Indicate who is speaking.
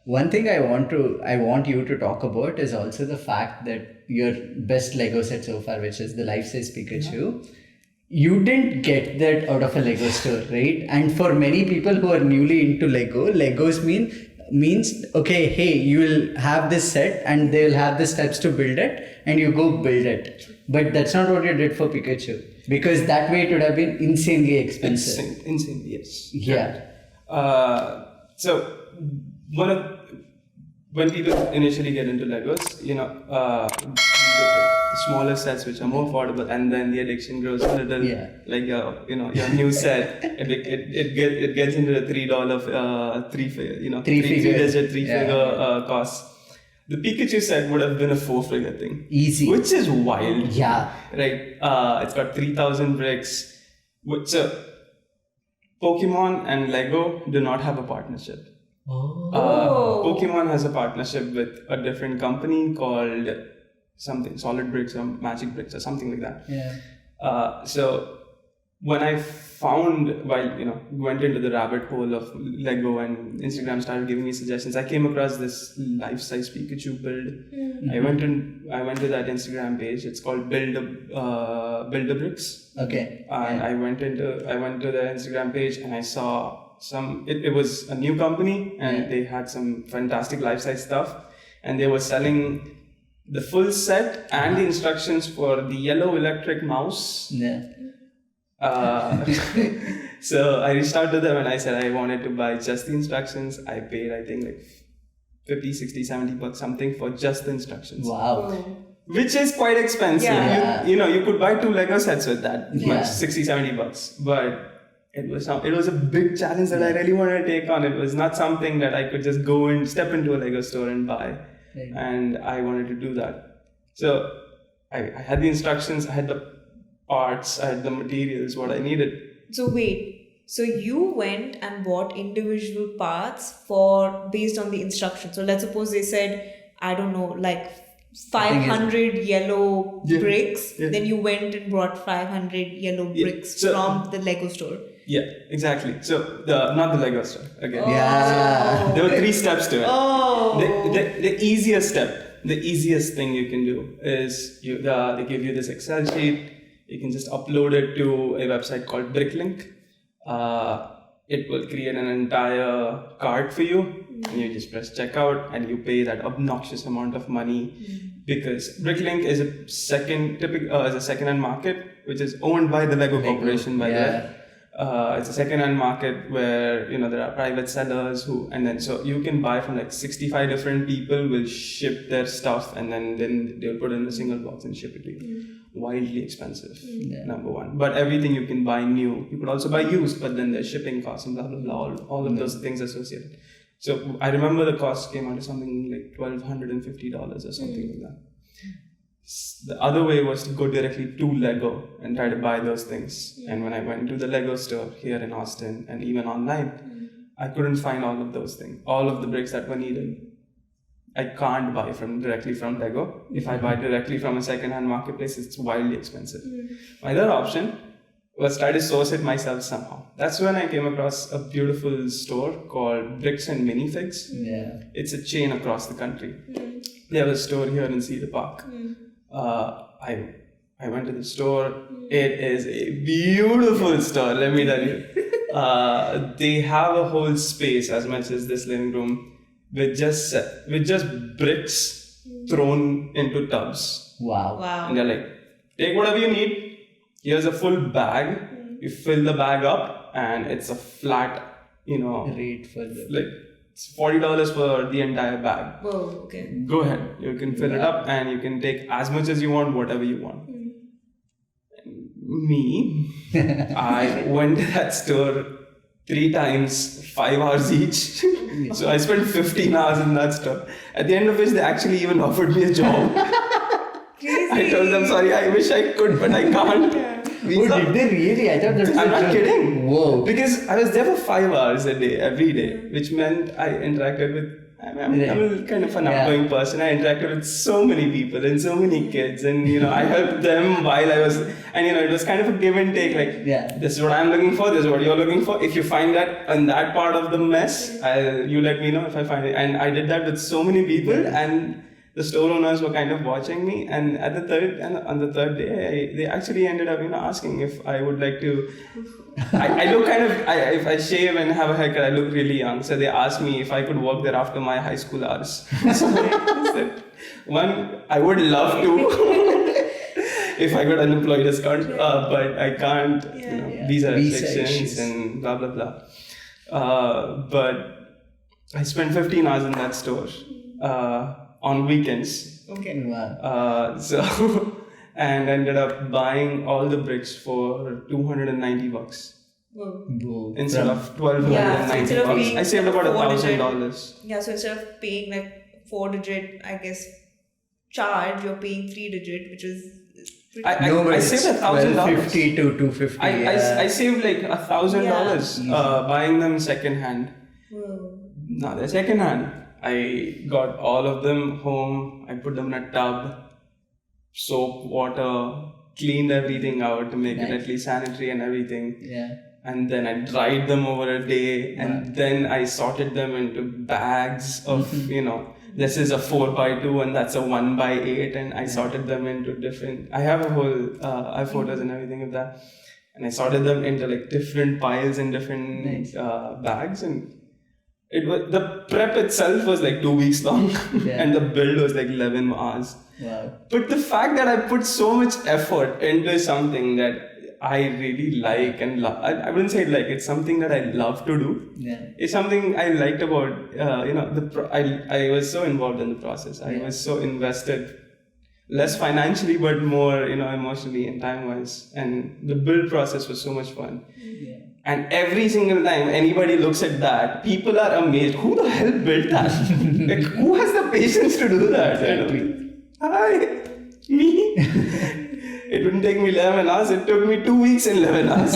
Speaker 1: One thing I want you to talk about is also the fact that your best Lego set so far, which is the life-size Pikachu, you didn't get that out of a Lego store, right? And for many people who are newly into Legos means okay, hey, you will have this set and they will have the steps to build it, and you go build it. But that's not what you did for Pikachu, because that way it would have been insanely expensive.
Speaker 2: Insane, yes.
Speaker 1: Yeah.
Speaker 2: So when people initially get into Legos, the smaller sets which are more affordable, and then the addiction grows a little.
Speaker 1: Yeah.
Speaker 2: Like your new set, it gets into the $3 three-figure cost. The Pikachu set would have been a 4-figure thing.
Speaker 1: Easy.
Speaker 2: Which is wild.
Speaker 1: Yeah.
Speaker 2: Right. It's got 3,000 bricks. So Pokemon and Lego do not have a partnership. Pokemon has a partnership with a different company called something Solid Bricks or Magic Bricks or something like that.
Speaker 1: Yeah.
Speaker 2: So when I went into the rabbit hole of Lego and Instagram started giving me suggestions, I came across this life-size Pikachu build.
Speaker 1: Mm-hmm.
Speaker 2: I went to that Instagram page. It's called Build a Bricks.
Speaker 1: Okay.
Speaker 2: And I went to the Instagram page and I saw it was a new company, and they had some fantastic life-size stuff, and they were selling the full set and the instructions for the yellow electric mouse.
Speaker 1: Yeah.
Speaker 2: So I reached out to them and I said I wanted to buy just the instructions. I paid, I think, like 50, 60, 70 bucks something for just the instructions.
Speaker 1: Wow.
Speaker 2: Which is quite expensive.
Speaker 1: Yeah.
Speaker 2: You could buy 2 Lego sets with that much, 60, 70 bucks. But it was a big challenge that I really wanted to take on. It was not something that I could just go and step into a Lego store and buy.
Speaker 1: Right.
Speaker 2: And I wanted to do that. So I had the instructions, I had the parts, I had the materials, what I needed.
Speaker 3: So wait, so you went and bought individual parts based on the instructions. So let's suppose they said, I don't know, like 500 yellow bricks.
Speaker 2: Yeah.
Speaker 3: Then you went and brought 500 yellow bricks from the Lego store.
Speaker 2: Yeah, exactly. So not the Lego store again.
Speaker 1: Yeah.
Speaker 2: There were 3 steps to it.
Speaker 3: Oh.
Speaker 2: The easiest step, the easiest thing you can do is they give you this Excel sheet. You can just upload it to a website called Bricklink. It will create an entire cart for you, and you just press checkout and you pay that obnoxious amount of money because Bricklink is a second-hand market which is owned by the Lego Corporation, by the way. It's a second-hand market where there are private sellers so you can buy from like 65 different people will ship their stuff, and then they'll put it in a single box and ship it to you. Wildly expensive, number one. But everything you can buy new. You could also buy used, but then there's shipping costs and blah blah blah. All of those things associated. So I remember the cost came out to something like $1,250 or something like that. The other way was to go directly to Lego and try to buy those things. And when I went to the Lego store here in Austin and even online, I couldn't find all of those things, all of the bricks that were needed. I can't buy directly from Lego. If I buy directly from a second-hand marketplace, it's wildly expensive. My other option was try to source it myself somehow. That's when I came across a beautiful store called Bricks and Minifigs.
Speaker 1: Yeah.
Speaker 2: It's a chain across the country. They have a store here in Cedar Park. I went to the store. It is a beautiful store, let me tell you. They have a whole space as much as this living room with just bricks thrown into tubs.
Speaker 1: Wow.
Speaker 2: And they're like, take whatever you need. Here's a full bag. You fill the bag up, and it's a flat,
Speaker 1: Rate for
Speaker 2: like it's $40 for the entire bag.
Speaker 3: Whoa, okay.
Speaker 2: Go ahead. You can fill it up, and you can take as much as you want, whatever you want. Me, I went to that store 3 times, 5 hours each. So I spent 15 hours in that store. At the end of which, they actually even offered me a job. I told them, sorry, I wish I could, but I can't.
Speaker 1: did they really? I thought that was
Speaker 2: I'm not kidding.
Speaker 1: Whoa.
Speaker 2: Because I was there for 5 hours a day, every day, which meant I interacted with I'm kind of an outgoing person. I interacted with so many people and so many kids, and I helped them while I was, and it was kind of a give and take. Like, this is what I'm looking for, this is what you're looking for. If you find that in that part of the mess, you let me know if I find it. And I did that with so many people, and the store owners were kind of watching me, and on the third day, they actually ended up, asking if I would like to. I look kind of, if I shave and have a haircut, I look really young. So they asked me if I could work there after my high school hours. So I said, one, I would love to, if I got unemployed discount, but I can't, visa restrictions and blah blah blah. But I spent 15 hours in that store. On weekends.
Speaker 3: Okay.
Speaker 1: Wow.
Speaker 2: And ended up buying all the bricks for $290
Speaker 3: Whoa.
Speaker 2: instead of $1,290.
Speaker 3: Yeah, so instead of paying
Speaker 2: I saved about
Speaker 3: $400.
Speaker 2: $1,000.
Speaker 3: Yeah, so instead of paying like 4-digit, I guess, charge, you're paying 3-digit, which is pretty
Speaker 2: I saved $1,000.
Speaker 1: $1,250 to $250.
Speaker 2: I saved like $1,000 buying them second hand.
Speaker 3: Whoa.
Speaker 2: No, they're second hand. I got all of them home. I put them in a tub, soap, water, cleaned everything out to make it at least sanitary and everything.
Speaker 1: Yeah.
Speaker 2: And then I dried them over a day, and then I sorted them into bags of, this is a 4x2 and that's a 1x8, and I sorted them into different. I have a whole, I have photos and everything of that, and I sorted them into like different piles and different bags, and the prep itself was like 2 weeks long, and the build was like 11 hours.
Speaker 1: Wow.
Speaker 2: But the fact that I put so much effort into something that I really like and love, I wouldn't say like, it's something that I love to do.
Speaker 1: Yeah.
Speaker 2: It's something I liked about, I was so involved in the process. I was so invested, less financially, but more, emotionally and time-wise. And the build process was so much fun.
Speaker 1: Yeah.
Speaker 2: And every single time anybody looks at that, people are amazed. Who the hell built that? Like, who has the patience to do that? Hi, me. It wouldn't take me 11 hours. It took me 2 weeks and 11 hours.